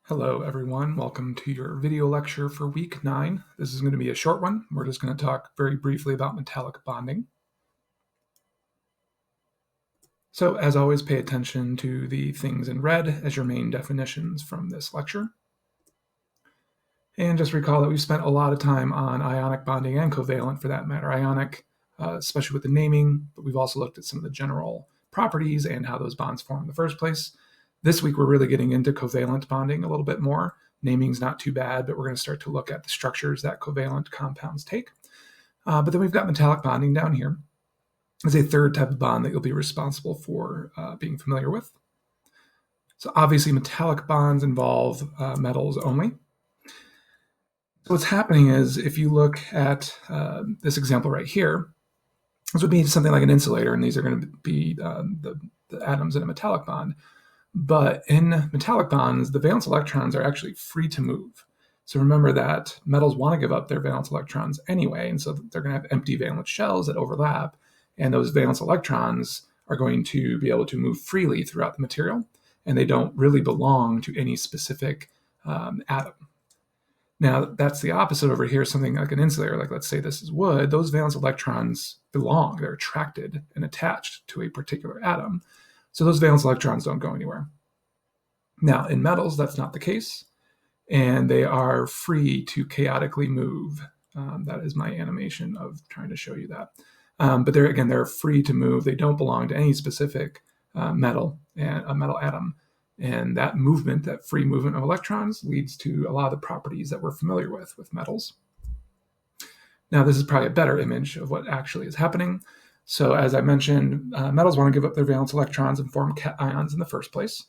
Hello everyone, welcome to your video lecture for week 9. This is going to be a short one. We're just going to talk very briefly about metallic bonding. So as always, pay attention to the things in red as your main definitions from this lecture. And just recall that we've spent a lot of time on ionic bonding and covalent for that matter. Ionic, especially with the naming, but we've also looked at some of the general properties and how those bonds form in the first place. This week, we're really getting into covalent bonding a little bit more. Naming's not too bad, but we're going to start to look at the structures that covalent compounds take. But then we've got metallic bonding down here as a third type of bond that you'll be responsible for being familiar with. So obviously, metallic bonds involve metals only. So what's happening is if you look at this example right here, this would be something like an insulator, and these are going to be the atoms in a metallic bond. But in metallic bonds, the valence electrons are actually free to move. So remember that metals want to give up their valence electrons anyway, and so they're going to have empty valence shells that overlap, and those valence electrons are going to be able to move freely throughout the material, and they don't really belong to any specific atom. Now, that's the opposite over here, something like an insulator, like let's say this is wood. Those valence electrons belong, they're attracted and attached to a particular atom. So those valence electrons don't go anywhere. Now, in metals, that's not the case, and they are free to chaotically move. That is my animation of trying to show you that. But they're free to move. They don't belong to any specific metal atom. And that movement, that free movement of electrons, leads to a lot of the properties that we're familiar with metals. Now, this is probably a better image of what actually is happening. So as I mentioned, metals want to give up their valence electrons and form cations in the first place.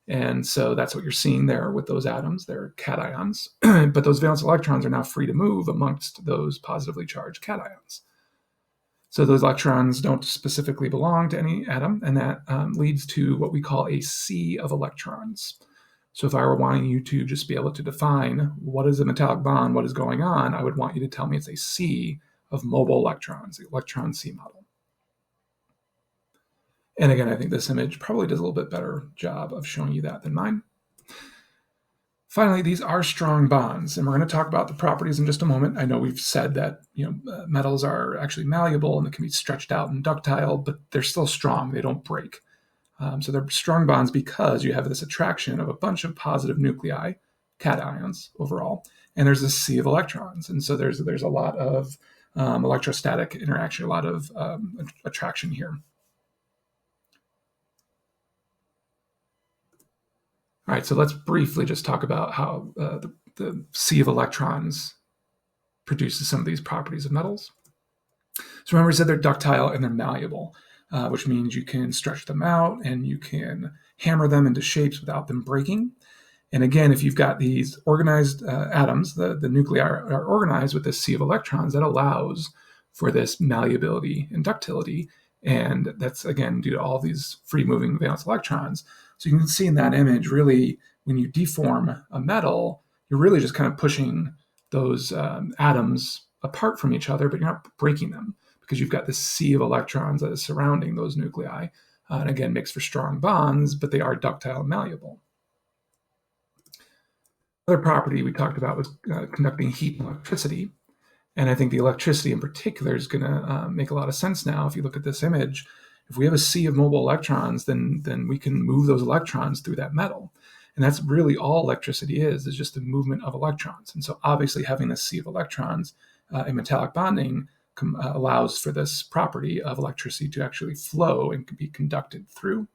And so that's what you're seeing there with those atoms. They're cations. But those valence electrons are now free to move amongst those positively charged cations. So those electrons don't specifically belong to any atom, and that leads to what we call a sea of electrons. So if I were wanting you to just be able to define what is a metallic bond, what is going on, I would want you to tell me it's a sea of mobile electrons, the electron sea model. And again, I think this image probably does a little bit better job of showing you that than mine. Finally, these are strong bonds, and we're going to talk about the properties in just a moment. I know we've said that metals are actually malleable and they can be stretched out and ductile, but they're still strong. They don't break. So they're strong bonds because you have this attraction of a bunch of positive nuclei, cations overall, and there's this sea of electrons. And so there's a lot of electrostatic interaction, a lot of attraction here. All right, so let's briefly just talk about how the sea of electrons produces some of these properties of metals. So remember, we said they're ductile and they're malleable, which means you can stretch them out and you can hammer them into shapes without them breaking. And again, if you've got these organized atoms, the nuclei are organized with this sea of electrons, that allows for this malleability and ductility. And that's, again, due to all these free-moving valence electrons. So you can see in that image, really, when you deform a metal, you're really just kind of pushing those atoms apart from each other, but you're not breaking them because you've got this sea of electrons that is surrounding those nuclei. And again, makes for strong bonds, but they are ductile and malleable. Another property we talked about was conducting heat and electricity. And I think the electricity in particular is going to make a lot of sense now. If you look at this image, if we have a sea of mobile electrons, then we can move those electrons through that metal. And that's really all electricity is just the movement of electrons. And so obviously having this sea of electrons in metallic bonding allows for this property of electricity to actually flow and be conducted through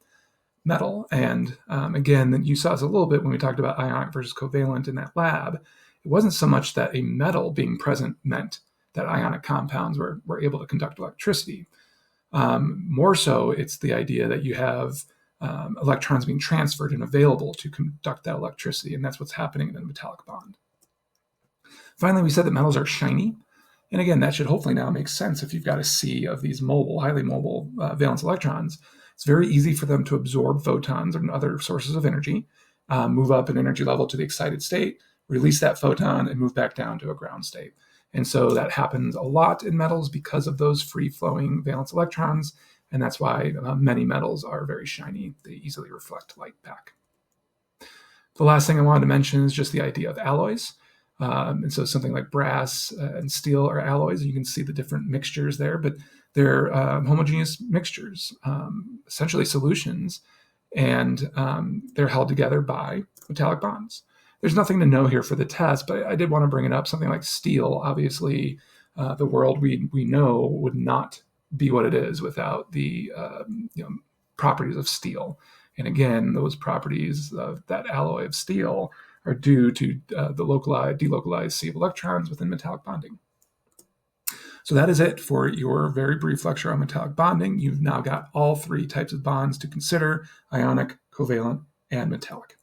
metal. And again, you saw this a little bit when we talked about ionic versus covalent in that lab. It wasn't so much that a metal being present meant that ionic compounds were able to conduct electricity. More so, it's the idea that you have electrons being transferred and available to conduct that electricity, and that's what's happening in a metallic bond. Finally, we said that metals are shiny, and again, that should hopefully now make sense if you've got a sea of these highly mobile valence electrons. It's very easy for them to absorb photons and other sources of energy, move up an energy level to the excited state, release that photon, and move back down to a ground state. And so that happens a lot in metals because of those free-flowing valence electrons, and that's why many metals are very shiny. They easily reflect light back. The last thing I wanted to mention is just the idea of alloys. And so something like brass and steel are alloys. You can see the different mixtures there, but they're homogeneous mixtures, essentially solutions, and they're held together by metallic bonds. There's nothing to know here for the test, but I did want to bring it up. Something like steel, obviously, the world we know would not be what it is without the properties of steel. And again, those properties of that alloy of steel are due to the delocalized sea of electrons within metallic bonding. So that is it for your very brief lecture on metallic bonding. You've now got all three types of bonds to consider: ionic, covalent, and metallic.